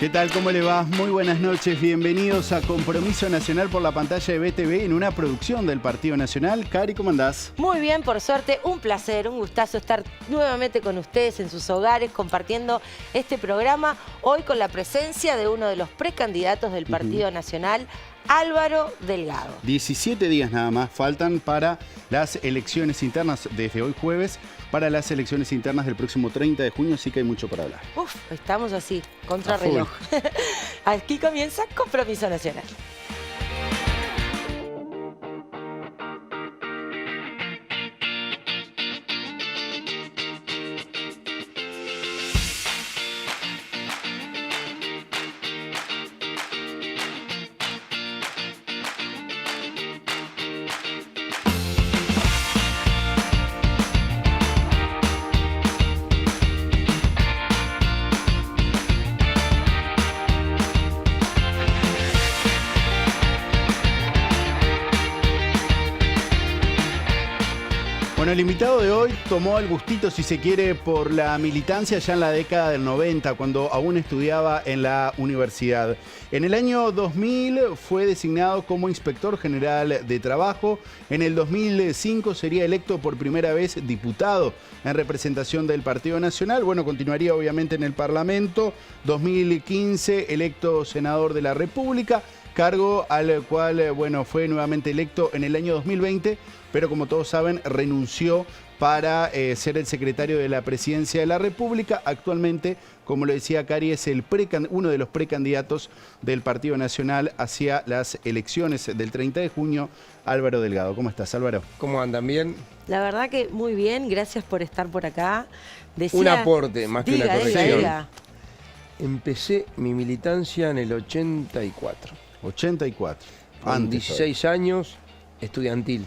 ¿Qué tal? ¿Cómo le va? Muy buenas noches. Bienvenidos a Compromiso Nacional por la pantalla de BTV en una producción del Partido Nacional. Cari, ¿cómo andás? Muy bien, por suerte. Un placer, un gustazo estar nuevamente con ustedes en sus hogares compartiendo este programa. Hoy con la presencia de uno de los precandidatos del Partido Nacional, Álvaro Delgado. 17 días nada más faltan para las elecciones internas desde hoy jueves, para las elecciones internas del próximo 30 de junio, así que hay mucho para hablar. Uf, estamos así, contrarreloj. Aquí comienza Compromiso Nacional. Bueno, el invitado de hoy tomó el gustito, si se quiere, por la militancia ya en la década del 90, cuando aún estudiaba en la universidad. En el año 2000 fue designado como inspector general de trabajo. En el 2005 sería electo por primera vez diputado en representación del Partido Nacional. Bueno, continuaría obviamente en el Parlamento. 2015 electo senador de la República, cargo al cual, bueno, fue nuevamente electo en el año 2020, pero como todos saben, renunció para ser el secretario de la Presidencia de la República. Actualmente, como lo decía Cari, es uno de los precandidatos del Partido Nacional hacia las elecciones del 30 de junio, Álvaro Delgado. ¿Cómo estás, Álvaro? ¿Cómo andan? ¿Bien? La verdad que muy bien, gracias por estar por acá. Decía, un aporte, más que una corrección. Diga. Empecé mi militancia en el 84. 84. Con 16 años, estudiantil.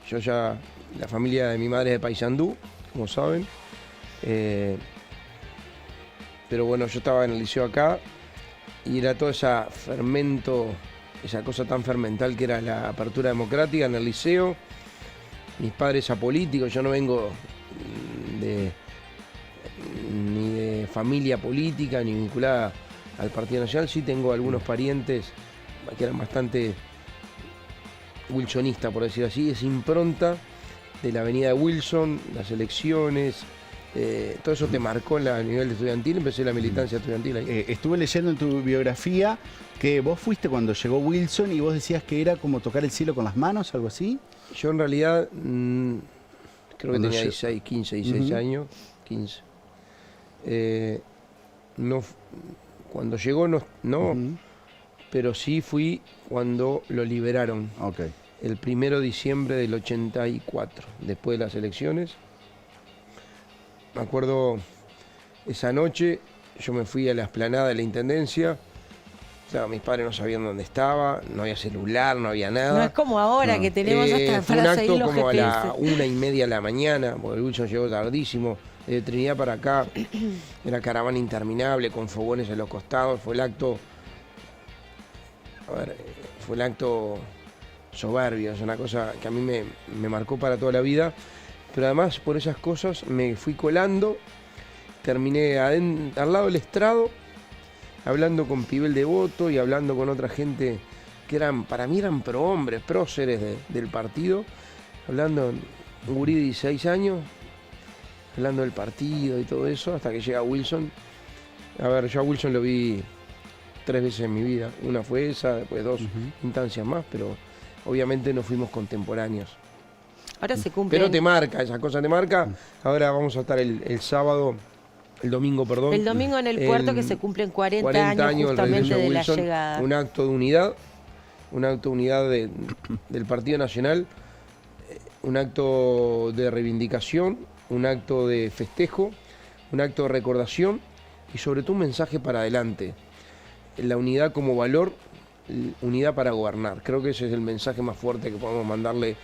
Yo ya, la familia de mi madre es de Paysandú, como saben. Pero bueno, yo estaba en el liceo acá y era todo ese fermento, esa cosa tan fermental que era la apertura democrática en el liceo. Mis padres apolíticos, yo no vengo ni de familia política ni vinculada al Partido Nacional. Sí tengo algunos parientes que eran bastante wilsonistas, por decir así. Es impronta de la avenida de Wilson, las elecciones, todo eso te marcó a nivel de estudiantil. Empecé la militancia estudiantil ahí. Estuve leyendo en tu biografía que vos fuiste cuando llegó Wilson y vos decías que era como tocar el cielo con las manos, algo así. Yo en realidad creo que tenía 16 años, 15. No, cuando llegó no, pero sí fui cuando lo liberaron. Okay. El 1 de diciembre del 84, después de las elecciones. Me acuerdo esa noche, yo me fui a la explanada de la Intendencia. Claro, mis padres no sabían dónde estaba, no había celular, no había nada. No es como ahora que tenemos hasta para seguir los un acto como GPS. a la 1:30 de la mañana, porque el Wilson llegó tardísimo. De Trinidad para acá, era caravana interminable con fogones en los costados. Fue el acto, soberbio, es una cosa que a mí me marcó para toda la vida. Pero además por esas cosas me fui colando, terminé al lado del estrado, hablando con Pibel Devoto y hablando con otra gente que para mí eran prohombres, próceres del partido, hablando, un gurí de 16 años, hablando del partido y todo eso, hasta que llega Wilson. A ver, yo a Wilson lo vi 3 veces en mi vida. Una fue esa, después 2 instancias más, pero obviamente no fuimos contemporáneos. Ahora se cumple. Pero te marca, esa cosa te marca. Ahora vamos a estar el domingo, perdón. El domingo en el puerto, que se cumplen 40 años justamente de la llegada. Un acto de unidad, del Partido Nacional, un acto de reivindicación, un acto de festejo, un acto de recordación y sobre todo un mensaje para adelante. La unidad como valor, unidad para gobernar. Creo que ese es el mensaje más fuerte que podemos mandarle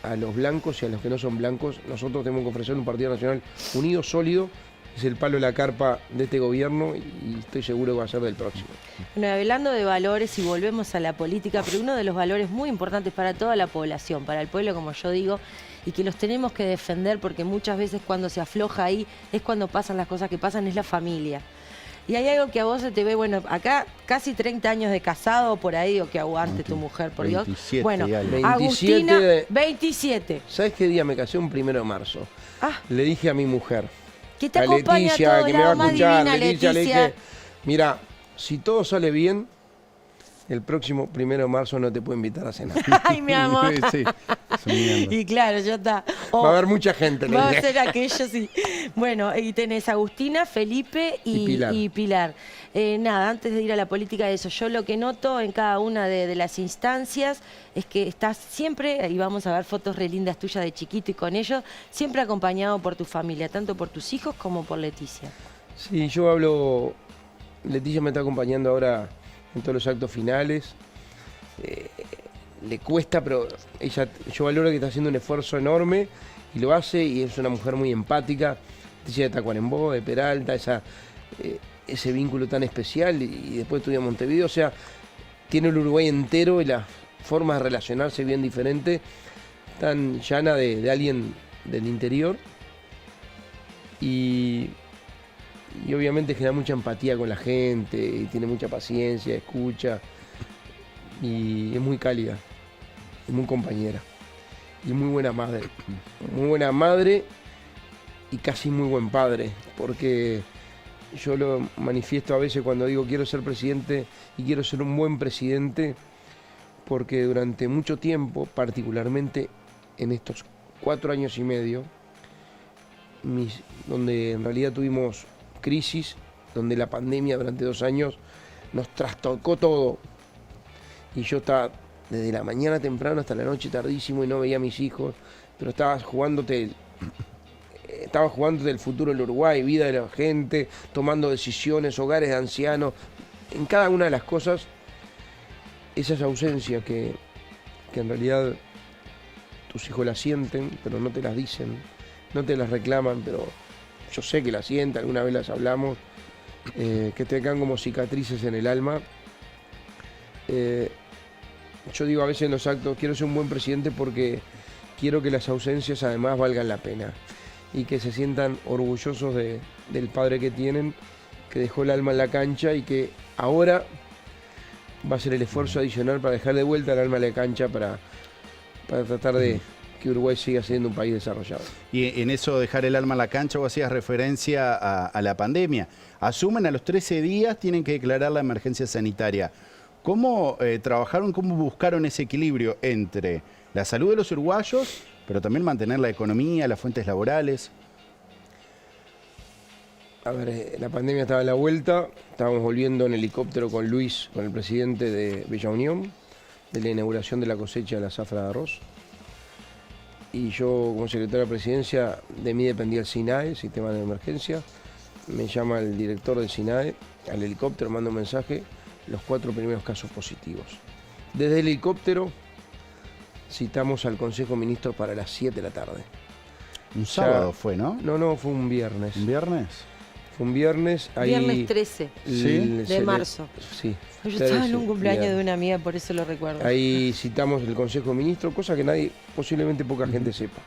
a los blancos y a los que no son blancos. Nosotros tenemos que ofrecer un Partido Nacional unido, sólido. Es el palo de la carpa de este gobierno y estoy seguro que va a ser del próximo. Bueno, hablando de valores y volvemos a la política, pero uno de los valores muy importantes para toda la población, para el pueblo, como yo digo, y que los tenemos que defender porque muchas veces cuando se afloja ahí es cuando pasan las cosas que pasan, es la familia. Y hay algo que a vos se te ve, bueno, acá casi 30 años de casado por ahí, o que aguante tu mujer, por 27 Dios. Bueno, y algo. 27 Agustina, de- 27. ¿Sabes qué día me casé? Un 1 de marzo. Ah, Le dije a mi mujer, que te a acompaña a Leticia, todos que me va a lados, más escuchar, divina, Leticia, le Leticia. dije, mira, si todo sale bien, el próximo 1 de marzo no te puedo invitar a cenar. Ay, mi amor. Sí, es un mierda. Y claro, ya está. O- Va a haber mucha gente. le va a dije. ser aquello, sí. Bueno, y tenés Agustina, Felipe y Pilar. Nada, antes de ir a la política de eso, yo lo que noto en cada una de las instancias es que estás siempre, y vamos a ver fotos re lindas tuyas de chiquito y con ellos, siempre acompañado por tu familia, tanto por tus hijos como por Leticia. Sí, yo hablo, Leticia me está acompañando ahora en todos los actos finales. Le cuesta, pero yo valoro que está haciendo un esfuerzo enorme y lo hace, y es una mujer muy empática. Leticia de Tacuarembó, de Peralta, ese vínculo tan especial, y después estudia en Montevideo, o sea, tiene el Uruguay entero y la forma de relacionarse bien diferente, tan llana de alguien del interior, y obviamente genera mucha empatía con la gente, y tiene mucha paciencia, escucha, y es muy cálida, es muy compañera, y muy buena madre. Muy buena madre y casi muy buen padre, porque yo lo manifiesto a veces cuando digo quiero ser presidente, y quiero ser un buen presidente, porque durante mucho tiempo, particularmente en estos 4 años y medio, donde en realidad tuvimos crisis, donde la pandemia durante 2 años nos trastocó todo, y yo estaba desde la mañana temprano hasta la noche tardísimo y no veía a mis hijos, pero estaba jugándote el futuro del Uruguay, vida de la gente, tomando decisiones, hogares de ancianos, en cada una de las cosas, esas ausencias que en realidad tus hijos las sienten, pero no te las dicen, no te las reclaman, pero yo sé que las sienten, alguna vez las hablamos, que te quedan como cicatrices en el alma. Yo digo a veces en los actos, quiero ser un buen presidente porque quiero que las ausencias además valgan la pena, y que se sientan orgullosos del padre que tienen, que dejó el alma en la cancha, y que ahora va a ser el esfuerzo adicional para dejar de vuelta el alma en la cancha, para tratar de que Uruguay siga siendo un país desarrollado. Y en eso dejar el alma en la cancha, vos hacías referencia a la pandemia. Asumen a los 13 días, tienen que declarar la emergencia sanitaria. ¿Cómo trabajaron, cómo buscaron ese equilibrio entre la salud de los uruguayos, pero también mantener la economía, las fuentes laborales? A ver, la pandemia estaba a la vuelta, estábamos volviendo en helicóptero con Luis, con el presidente de Bella Unión, de la inauguración de la cosecha de la zafra de arroz. Y yo, como secretario de Presidencia, de mí dependía el SINAE, Sistema de Emergencia. Me llama el director del SINAE al helicóptero, manda un mensaje, los 4 primeros casos positivos. Desde el helicóptero citamos al Consejo de Ministros para las 7 de la tarde. Un sábado fue, ¿no? No, fue un viernes. ¿Un viernes? Fue un viernes. Ahí Viernes 13 de marzo. Sí. Yo estaba en un 13, cumpleaños bien. de una amiga, por eso lo recuerdo. Ahí citamos el Consejo de Ministros, cosa que nadie, posiblemente poca gente sepa.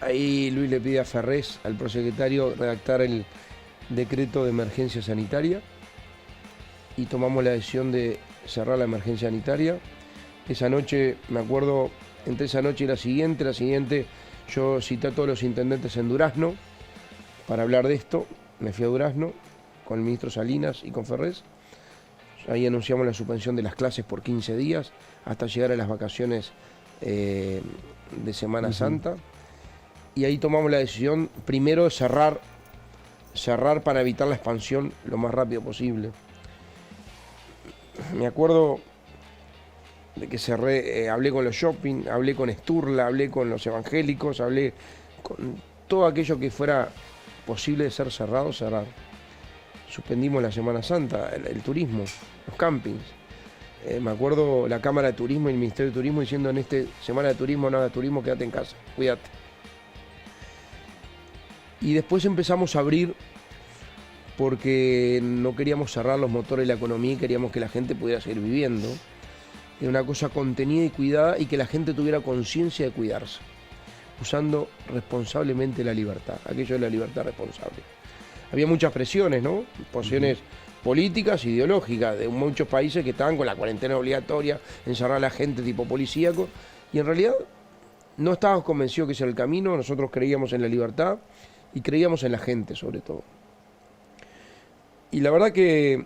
Ahí Luis le pide a Ferrés, al prosecretario, redactar el decreto de emergencia sanitaria, y tomamos la decisión de cerrar la emergencia sanitaria. Esa noche, me acuerdo, entre esa noche y la siguiente, yo cité a todos los intendentes en Durazno para hablar de esto. Me fui a Durazno con el ministro Salinas y con Ferrés. Ahí anunciamos la suspensión de las clases por 15 días hasta llegar a las vacaciones de Semana Santa. Y ahí tomamos la decisión primero de cerrar para evitar la expansión lo más rápido posible. Me acuerdo de que cerré, hablé con los shopping, hablé con Sturla, hablé con los evangélicos, hablé con todo aquello que fuera posible de ser cerrado, cerrar. Suspendimos la Semana Santa, el turismo, los campings. Me acuerdo la Cámara de Turismo y el Ministerio de Turismo diciendo en esta Semana de Turismo no hagas turismo, quédate en casa, cuídate. Y después empezamos a abrir porque no queríamos cerrar los motores de la economía y queríamos que la gente pudiera seguir viviendo. Era una cosa contenida y cuidada, y que la gente tuviera conciencia de cuidarse, usando responsablemente la libertad, aquello de la libertad responsable. había muchas presiones, ¿no? Presiones políticas, ideológicas, de muchos países que estaban con la cuarentena obligatoria, encerrar a la gente tipo policíaco, y en realidad no estábamos convencidos que ese era el camino. Nosotros creíamos en la libertad y creíamos en la gente, sobre todo. Y la verdad que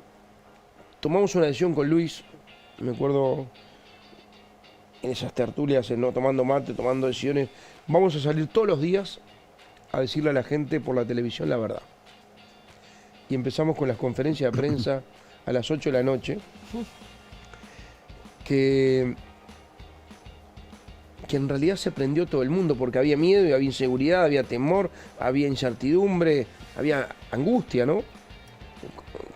tomamos una decisión con Luis, me acuerdo en esas tertulias, ¿no? Tomando mate, tomando decisiones. Vamos a salir todos los días a decirle a la gente por la televisión la verdad. Y empezamos con las conferencias de prensa a las 8 de la noche, que en realidad se prendió todo el mundo, porque había miedo, y había inseguridad, había temor, había incertidumbre, había angustia, ¿no?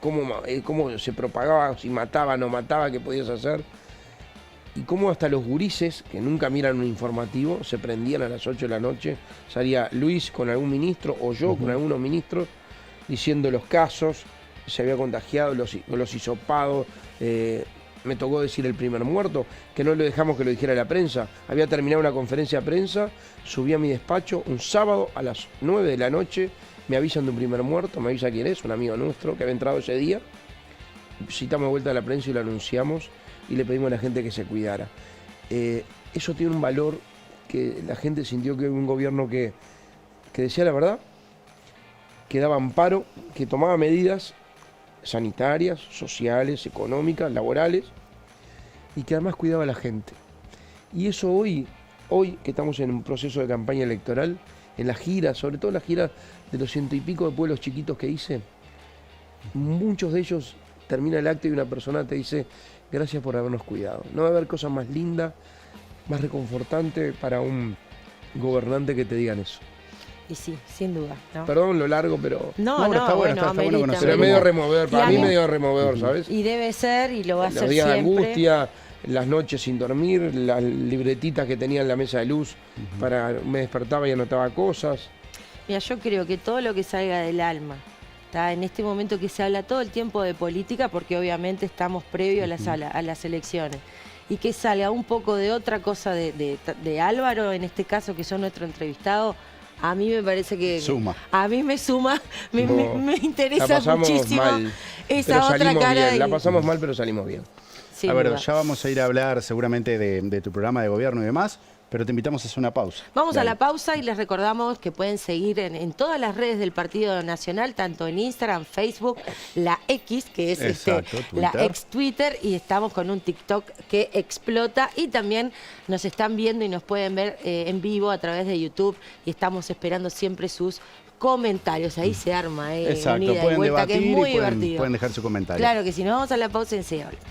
Cómo se propagaba, si mataba, no mataba, qué podías hacer. Y cómo hasta los gurises, que nunca miran un informativo, se prendían a las 8 de la noche. Salía Luis con algún ministro, o yo con algunos ministros, diciendo los casos, se había contagiado, los hisopados. Me tocó decir el primer muerto, que no le dejamos que lo dijera la prensa. Había terminado una conferencia de prensa, subí a mi despacho un sábado a las 9 de la noche, me avisan de un primer muerto, me avisa quién es, un amigo nuestro que había entrado ese día. Citamos de vuelta a la prensa y lo anunciamos y le pedimos a la gente que se cuidara. Eso tiene un valor, que la gente sintió que había un gobierno que decía la verdad, que daba amparo, que tomaba medidas sanitarias, sociales, económicas, laborales, y que además cuidaba a la gente. Y eso hoy que estamos en un proceso de campaña electoral, en las giras, sobre todo las giras de los 100 y pico de pueblos chiquitos que hice, muchos de ellos termina el acto y una persona te dice: gracias por habernos cuidado. No va a haber cosa más linda, más reconfortante para un gobernante que te digan eso. Y sí, sin duda, ¿no? Perdón lo largo, pero... No, pero está bueno, está bueno conocerlo. Pero es medio removedor, para mí medio removedor, ¿sabes? Y debe ser, y lo va a hacer los días siempre. de angustia, las noches sin dormir, las libretitas que tenía en la mesa de luz, me despertaba y anotaba cosas. Mira, yo creo que todo lo que salga del alma, ¿tá? En este momento que se habla todo el tiempo de política, porque obviamente estamos previo a las elecciones, y que salga un poco de otra cosa de Álvaro, en este caso, que son nuestro entrevistado, a mí me parece que... Suma. A mí me suma, me interesa la pasamos muchísimo mal, esa pero otra salimos cara. bien. La pasamos mal, pero salimos bien. Sin A ver, duda. ya vamos a ir a hablar seguramente de tu programa de gobierno y demás, pero te invitamos a hacer una pausa. Vamos Dale. a la pausa y les recordamos que pueden seguir en todas las redes del Partido Nacional, tanto en Instagram, Facebook, la X, que es Exacto, la Twitter. ex Twitter, y estamos con un TikTok que explota, y también nos están viendo y nos pueden ver en vivo a través de YouTube, y estamos esperando siempre sus comentarios. Ahí se arma un Exacto, ida y pueden vuelta, que debatir es muy y divertido. pueden dejar su comentario. Claro que si no, vamos a la pausa y enseguida hablamos.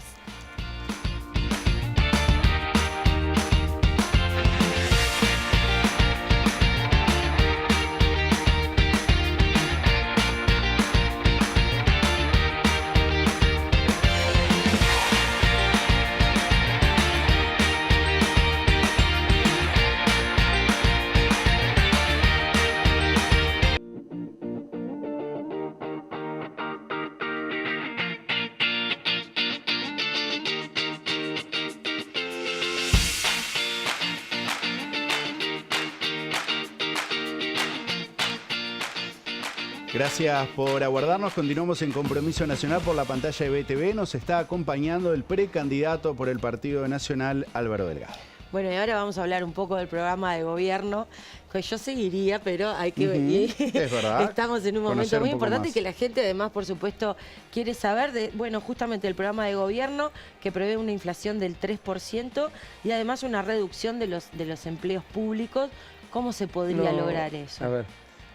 Gracias por aguardarnos. Continuamos en Compromiso Nacional por la pantalla de BTV. Nos está acompañando el precandidato por el Partido Nacional, Álvaro Delgado. Bueno, y ahora vamos a hablar un poco del programa de gobierno, que yo seguiría, pero hay que... Es verdad. Estamos en un momento Conocer muy un poco importante más. que la gente además, por supuesto, quiere saber de, bueno, justamente el programa de gobierno que prevé una inflación del 3% y además una reducción de los empleos públicos. ¿Cómo se podría lograr eso? A ver,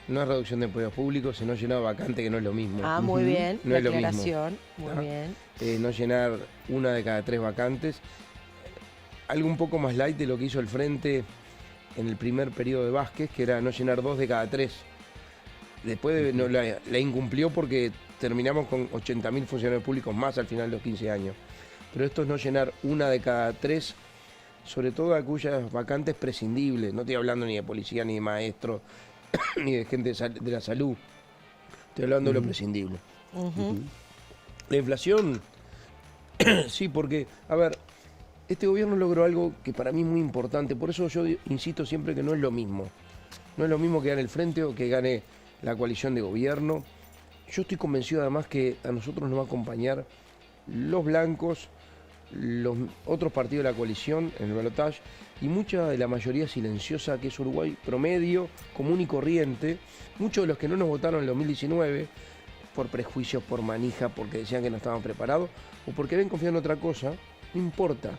no es reducción de empleos públicos, sino llenado vacante, que no es lo mismo. Ah, muy bien, No la es lo mismo. aclaración, muy ¿Ah? bien. No llenar una de cada 3 vacantes. Algo un poco más light de lo que hizo el Frente en el primer periodo de Vázquez, que era no llenar 2 de cada 3. Después no, la incumplió porque terminamos con 80.000 funcionarios públicos más al final de los 15 años. Pero esto es no llenar una de cada 3, sobre todo aquellas vacantes prescindibles. No estoy hablando ni de policía, ni de maestro, ni de gente de la salud. Estoy hablando de lo prescindible. La inflación, sí, porque, a ver, este gobierno logró algo que para mí es muy importante. Por eso yo insisto siempre que no es lo mismo. No es lo mismo que gane el Frente o que gane la coalición de gobierno. yo estoy convencido además que a nosotros nos va a acompañar los blancos, los otros partidos de la coalición en el balotaje y mucha de la mayoría silenciosa que es Uruguay promedio, común y corriente. Muchos de los que no nos votaron en el 2019 por prejuicios, por manija, porque decían que no estaban preparados o porque habían confiado en otra cosa, no importa.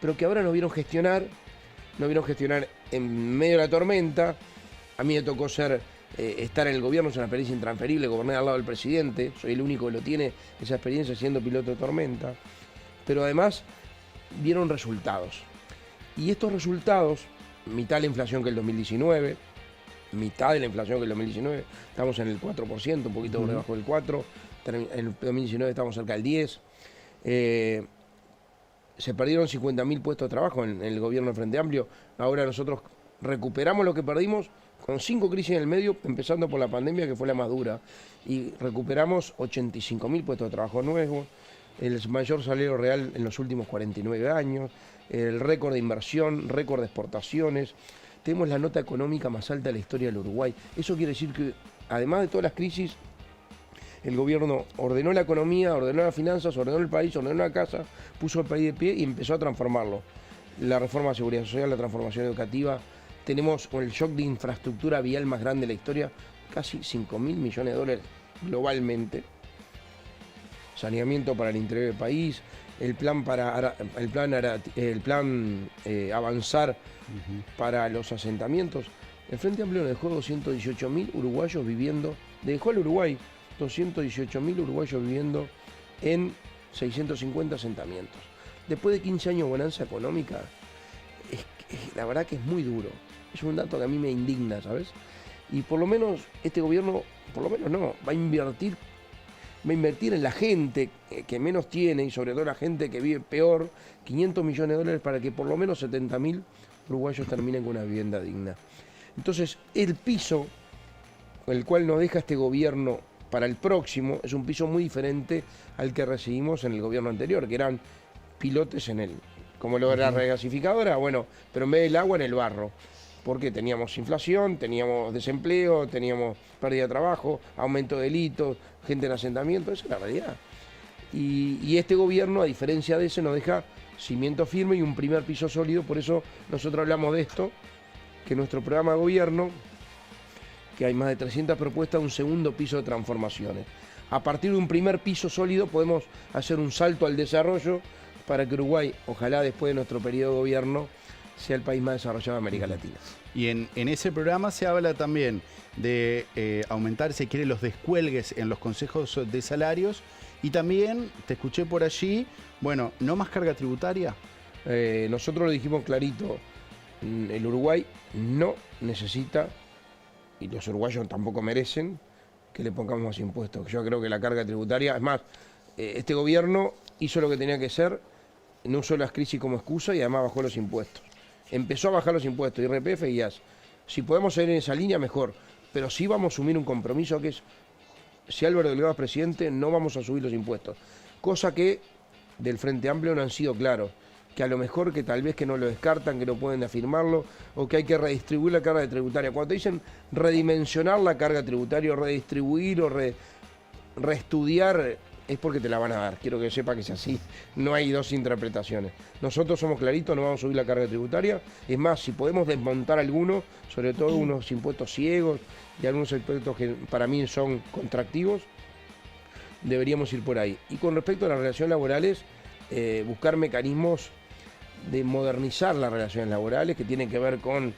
Pero que ahora nos vieron gestionar en medio de la tormenta. A mí me tocó estar en el gobierno, es una experiencia intransferible, gobernar al lado del presidente, soy el único que lo tiene, esa experiencia siendo piloto de tormenta. Pero además dieron resultados. Y estos resultados, mitad de la inflación que el 2019, estamos en el 4%, un poquito por debajo del 4%, en el 2019 estamos cerca del 10%. Se perdieron 50.000 puestos de trabajo en el gobierno del Frente Amplio. Ahora nosotros recuperamos lo que perdimos con 5 crisis en el medio, empezando por la pandemia, que fue la más dura. Y recuperamos 85.000 puestos de trabajo nuevos, el mayor salario real en los últimos 49 años, el récord de inversión, récord de exportaciones. Tenemos la nota económica más alta de la historia del Uruguay. Eso quiere decir que, además de todas las crisis, el gobierno ordenó la economía, ordenó las finanzas, ordenó el país, ordenó la casa, puso el país de pie y empezó a transformarlo. La reforma de seguridad social, la transformación educativa. Tenemos el shock de infraestructura vial más grande de la historia, casi 5.000 millones de dólares globalmente. Saneamiento para el interior del país, el plan avanzar para los asentamientos. El Frente Amplio nos dejó 218.000 uruguayos viviendo, dejó al Uruguay 218.000 uruguayos viviendo en 650 asentamientos. Después de 15 años de bonanza económica, la verdad que es muy duro. Es un dato que a mí me indigna, ¿sabes? Y por lo menos este gobierno, va a invertir en la gente que menos tiene y sobre todo la gente que vive peor, 500 millones de dólares para que por lo menos 70.000 uruguayos terminen con una vivienda digna. Entonces, el piso con el cual nos deja este gobierno para el próximo es un piso muy diferente al que recibimos en el gobierno anterior, que eran pilotes en él. Como lo era la regasificadora, bueno, pero en vez del agua en el barro. Porque teníamos inflación, teníamos desempleo, teníamos pérdida de trabajo, aumento de delitos, gente en asentamiento, esa es la realidad. Y este gobierno, a diferencia de ese, nos deja cimiento firme y un primer piso sólido. Por eso nosotros hablamos de esto, que nuestro programa de gobierno, que hay más de 300 propuestas, un segundo piso de transformaciones. A partir de un primer piso sólido podemos hacer un salto al desarrollo para que Uruguay, ojalá después de nuestro periodo de gobierno, sea el país más desarrollado de América Latina. Y en ese programa se habla también de aumentar, si quiere, los descuelgues en los consejos de salarios. Y también, te escuché por allí, bueno, ¿no más carga tributaria? Nosotros lo dijimos clarito, el Uruguay no necesita, y los uruguayos tampoco merecen, que le pongamos más impuestos. Yo creo que la carga tributaria, es más, este gobierno hizo lo que tenía que hacer, no usó las crisis como excusa y además bajó los impuestos. Empezó a bajar los impuestos, IRPF y IAS. Si podemos seguir en esa línea, mejor. Pero sí vamos a asumir un compromiso que es, si Álvaro Delgado es presidente, no vamos a subir los impuestos. Cosa que del Frente Amplio no han sido claros. Que a lo mejor que tal vez que no lo descartan, que no pueden afirmarlo, o que hay que redistribuir la carga tributaria. Cuando dicen redimensionar la carga tributaria, o redistribuir o reestudiar, es porque te la van a dar. Quiero que sepa que es así. No hay dos interpretaciones. Nosotros somos claritos, no vamos a subir la carga tributaria. Es más, si podemos desmontar algunos, sobre todo unos impuestos ciegos y algunos aspectos que para mí son contractivos, deberíamos ir por ahí. Y con respecto a las relaciones laborales, buscar mecanismos de modernizar las relaciones laborales que tienen que ver con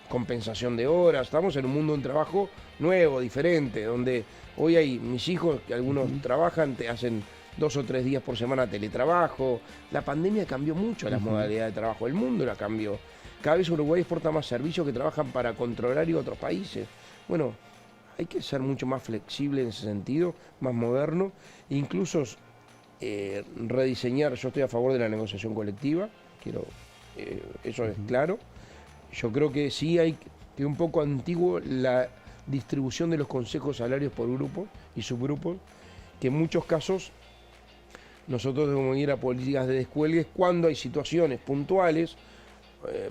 compensación de horas. Estamos en un mundo de un trabajo nuevo, diferente, donde hoy hay mis hijos, que algunos trabajan, te hacen 2 o 3 días por semana teletrabajo. La pandemia cambió mucho las modalidades de trabajo, el mundo la cambió. Cada vez Uruguay exporta más servicios que trabajan para contrahorario a otros países. Bueno, hay que ser mucho más flexible en ese sentido, más moderno, incluso rediseñar. Yo estoy a favor de la negociación colectiva, eso es claro. Yo creo que sí hay que un poco antiguo la distribución de los consejos salarios por grupos y subgrupos, que en muchos casos nosotros debemos ir a políticas de descuelgues cuando hay situaciones puntuales,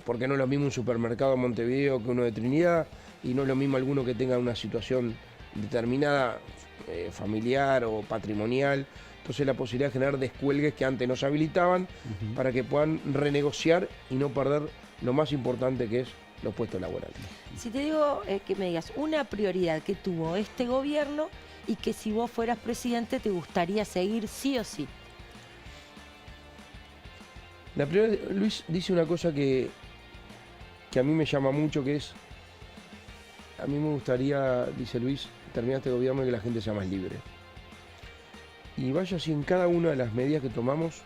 porque no es lo mismo un supermercado en Montevideo que uno de Trinidad, y no es lo mismo alguno que tenga una situación determinada familiar o patrimonial. Entonces la posibilidad de generar descuelgues que antes no se habilitaban para que puedan renegociar y no perder lo más importante que es los puestos laborales. Si te digo que me digas una prioridad que tuvo este gobierno y que si vos fueras presidente te gustaría seguir sí o sí. La primera, Luis dice una cosa que a mí me llama mucho, que es, a mí me gustaría, dice Luis, terminar este gobierno y que la gente sea más libre. Y vaya si en cada una de las medidas que tomamos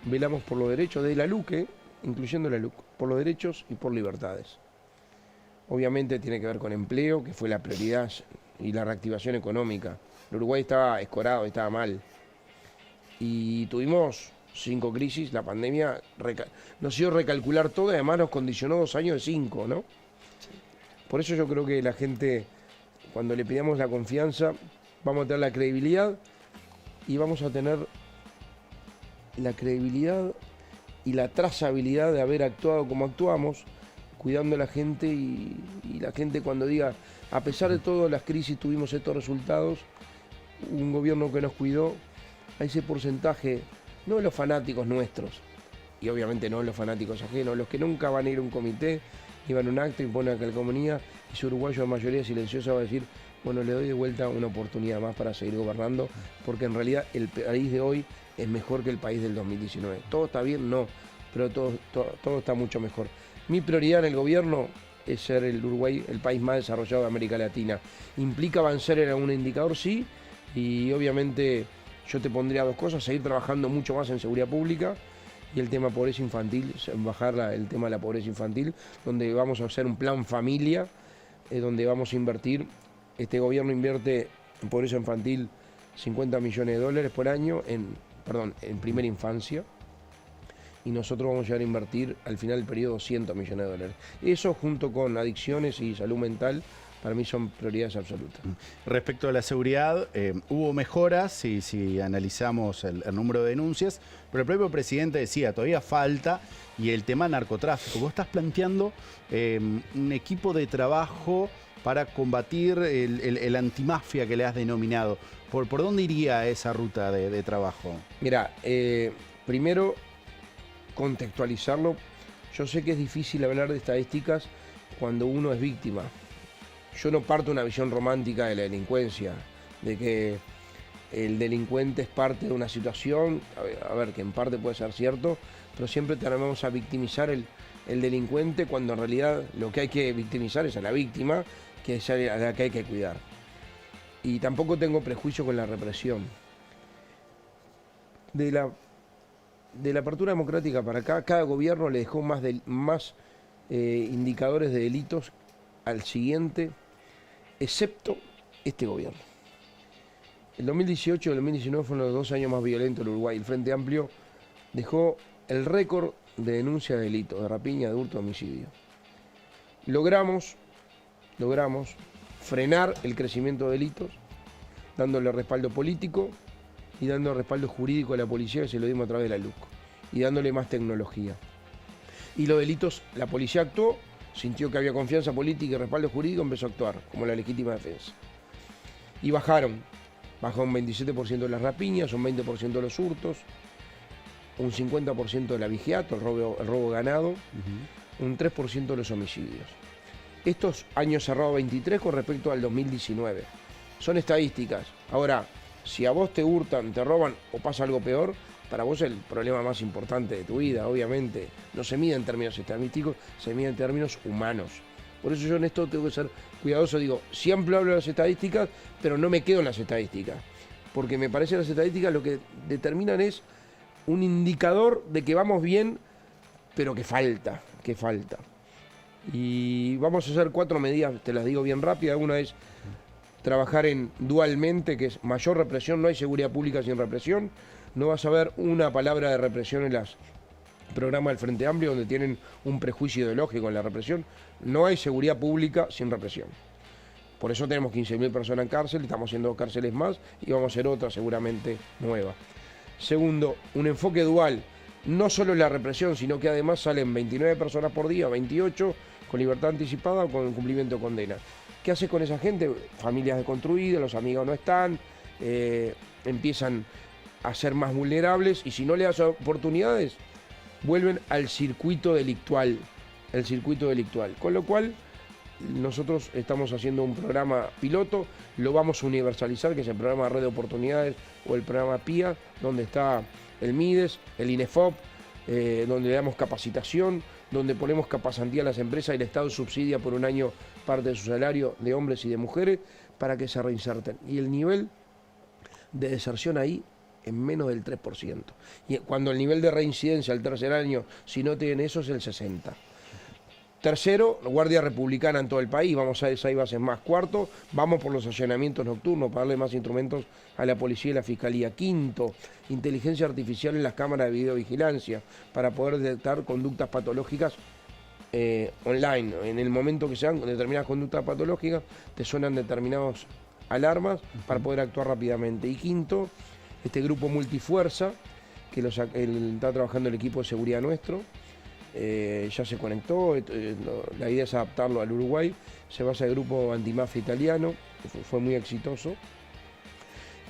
velamos por los derechos de la LUC, incluyendo la LUC, por los derechos y por libertades. Obviamente tiene que ver con empleo, que fue la prioridad, y la reactivación económica. El Uruguay estaba escorado, estaba mal. Y tuvimos 5 crisis, la pandemia nos hizo recalcular todo y además nos condicionó 2 años de 5, ¿no? Por eso yo creo que la gente, cuando le pidamos la confianza, vamos a tener la credibilidad y vamos a tener la credibilidad y la trazabilidad de haber actuado como actuamos, cuidando a la gente y la gente cuando diga, a pesar de todas las crisis tuvimos estos resultados, un gobierno que nos cuidó, a ese porcentaje, no de los fanáticos nuestros, y obviamente no los fanáticos ajenos, los que nunca van a ir a un comité, ni van a un acto y ponen a calcomanía, y su uruguayo de mayoría silenciosa va a decir, bueno, le doy de vuelta una oportunidad más para seguir gobernando, porque en realidad el país de hoy es mejor que el país del 2019. ¿Todo está bien? No, pero todo está mucho mejor. Mi prioridad en el gobierno es ser el Uruguay el país más desarrollado de América Latina. ¿Implica avanzar en algún indicador? Sí, y obviamente yo te pondría 2 cosas, seguir trabajando mucho más en seguridad pública y el tema pobreza infantil, bajar el tema de la pobreza infantil, donde vamos a hacer un plan familia, donde vamos a invertir, este gobierno invierte en pobreza infantil $50 millones por año en primera infancia, y nosotros vamos a llegar a invertir al final del periodo $200 millones. Eso junto con adicciones y salud mental, para mí son prioridades absolutas. Respecto a la seguridad, hubo mejoras si analizamos el número de denuncias, pero el propio presidente decía, todavía falta, y el tema narcotráfico. Vos estás planteando un equipo de trabajo para combatir el antimafia que le has denominado. ¿Por dónde iría esa ruta de trabajo? Mira, primero contextualizarlo. Yo sé que es difícil hablar de estadísticas cuando uno es víctima. Yo no parto de una visión romántica de la delincuencia, de que el delincuente es parte de una situación, a ver, que en parte puede ser cierto, pero siempre tendemos a victimizar el delincuente cuando en realidad lo que hay que victimizar es a la víctima, que es a la que hay que cuidar. Y tampoco tengo prejuicio con la represión. De la apertura democrática para acá, cada gobierno le dejó más indicadores de delitos al siguiente, excepto este gobierno. El 2018 y el 2019 fueron los 2 años más violentos del Uruguay. El Frente Amplio dejó el récord de denuncia de delitos, de rapiña, de hurto, de homicidio. Logramos frenar el crecimiento de delitos, dándole respaldo político y dando respaldo jurídico a la policía, que se lo dimos a través de la LUC, y dándole más tecnología. Y los delitos, la policía actuó, sintió que había confianza política y respaldo jurídico, empezó a actuar como la legítima defensa. Y bajó un 27% de las rapiñas, un 20% de los hurtos, un 50% de la vigiato, el robo ganado, un 3% de los homicidios. Estos años cerrados 23 con respecto al 2019. Son estadísticas. Ahora, si a vos te hurtan, te roban o pasa algo peor, para vos es el problema más importante de tu vida, obviamente. No se mide en términos estadísticos, se mide en términos humanos. Por eso yo en esto tengo que ser cuidadoso. Digo, siempre hablo de las estadísticas, pero no me quedo en las estadísticas. Porque me parece que las estadísticas lo que determinan es un indicador de que vamos bien, pero que falta. Y vamos a hacer 4 medidas, te las digo bien rápidas. Una es trabajar en dualmente, que es mayor represión. No hay seguridad pública sin represión. No vas a ver una palabra de represión en los programas del Frente Amplio, donde tienen un prejuicio ideológico en la represión. No hay seguridad pública sin represión. Por eso tenemos 15.000 personas en cárcel, estamos haciendo cárceles más y vamos a hacer otra seguramente nueva. Segundo, un enfoque dual. No solo en la represión, sino que además salen 29 personas por día, 28, con libertad anticipada o con cumplimiento de condena. ¿Qué haces con esa gente? Familias deconstruidas, los amigos no están, empiezan a ser más vulnerables y si no le das oportunidades, vuelven al circuito delictual. Con lo cual, nosotros estamos haciendo un programa piloto, lo vamos a universalizar, que es el programa Red de Oportunidades o el programa PIA, donde está el MIDES, el INEFOP, donde le damos capacitación, donde ponemos capacitía a las empresas y el Estado subsidia por un año parte de su salario de hombres y de mujeres para que se reinserten. Y el nivel de deserción ahí es menos del 3%. Y cuando el nivel de reincidencia al tercer año, si no tienen eso, es el 60%. Tercero, Guardia Republicana en todo el país, vamos a ver si hay bases más. Cuarto, vamos por los allanamientos nocturnos para darle más instrumentos a la policía y la fiscalía. Quinto, inteligencia artificial en las cámaras de videovigilancia para poder detectar conductas patológicas online. En el momento que sean determinadas conductas patológicas, te suenan determinadas alarmas para poder actuar rápidamente. Y quinto, este grupo multifuerza, que está trabajando el equipo de seguridad nuestro, ya se conectó, la idea es adaptarlo al Uruguay, se basa en el grupo antimafia italiano, que fue muy exitoso,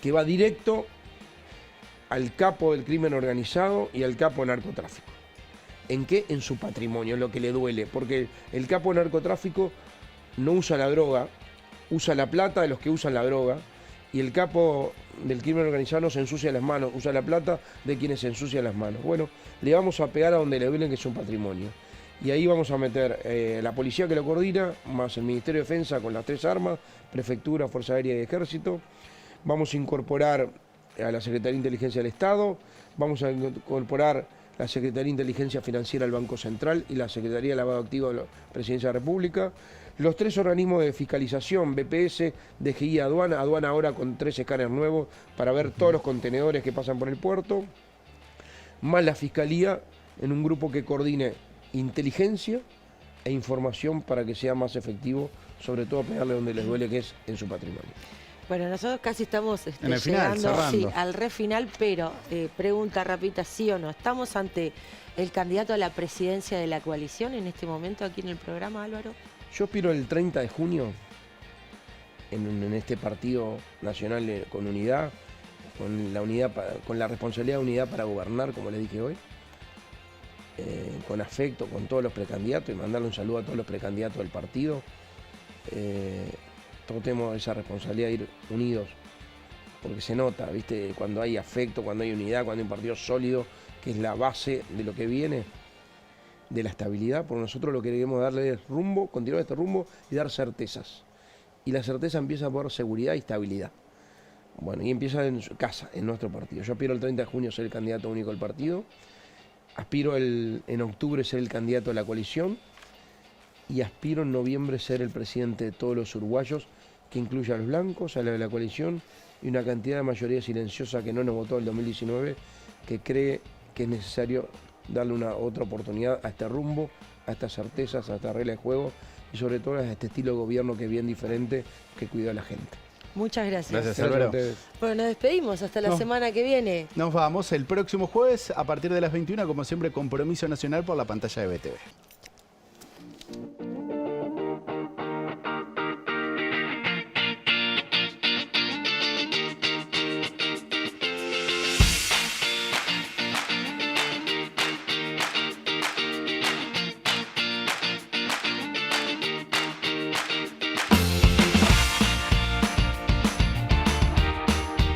que va directo al capo del crimen organizado y al capo de narcotráfico. ¿En qué? En su patrimonio, lo que le duele, porque el capo de narcotráfico no usa la droga, usa la plata de los que usan la droga, y el capo del crimen organizado no se ensucia las manos, usa la plata de quienes se ensucian las manos. Bueno, le vamos a pegar a donde le duelen, que es un patrimonio. Y ahí vamos a meter la policía que lo coordina, más el Ministerio de Defensa con las 3 armas, Prefectura, Fuerza Aérea y Ejército. Vamos a incorporar a la Secretaría de Inteligencia del Estado, vamos a incorporar la Secretaría de Inteligencia Financiera al Banco Central y la Secretaría de Lavado Activo de la Presidencia de la República. Los 3 organismos de fiscalización, BPS, DGI, Aduana ahora con 3 escáneres nuevos para ver todos los contenedores que pasan por el puerto, más la Fiscalía en un grupo que coordine inteligencia e información para que sea más efectivo, sobre todo pegarle donde les duele, que es en su patrimonio. Bueno, nosotros casi estamos en el final, llegando al re final, pero pregunta rápida, ¿sí o no? ¿Estamos ante el candidato a la presidencia de la coalición en este momento aquí en el programa, Álvaro? Yo aspiro el 30 de junio en este partido nacional con unidad, con la responsabilidad de unidad para gobernar, como les dije hoy, con afecto, con todos los precandidatos y mandarle un saludo a todos los precandidatos del partido. Todos tenemos esa responsabilidad de ir unidos, porque se nota, ¿viste? Cuando hay afecto, cuando hay unidad, cuando hay un partido sólido, que es la base de lo que viene, de la estabilidad, porque nosotros lo que queremos darle es rumbo, continuar este rumbo y dar certezas. Y la certeza empieza por seguridad y estabilidad. Bueno, y empieza en su casa, en nuestro partido. Yo aspiro el 30 de junio ser el candidato único del partido, aspiro en octubre ser el candidato de la coalición y aspiro en noviembre ser el presidente de todos los uruguayos, que incluya a los blancos, a la de la coalición y una cantidad de mayoría silenciosa que no nos votó en el 2019, que cree que es necesario darle otra oportunidad a este rumbo, a estas certezas, a esta regla de juego y sobre todo a este estilo de gobierno que es bien diferente, que cuida a la gente. Muchas gracias. Gracias, Álvaro. Bueno, nos despedimos hasta la semana que viene. Nos vamos el próximo jueves a partir de las 21, como siempre, Compromiso Nacional por la pantalla de BTV.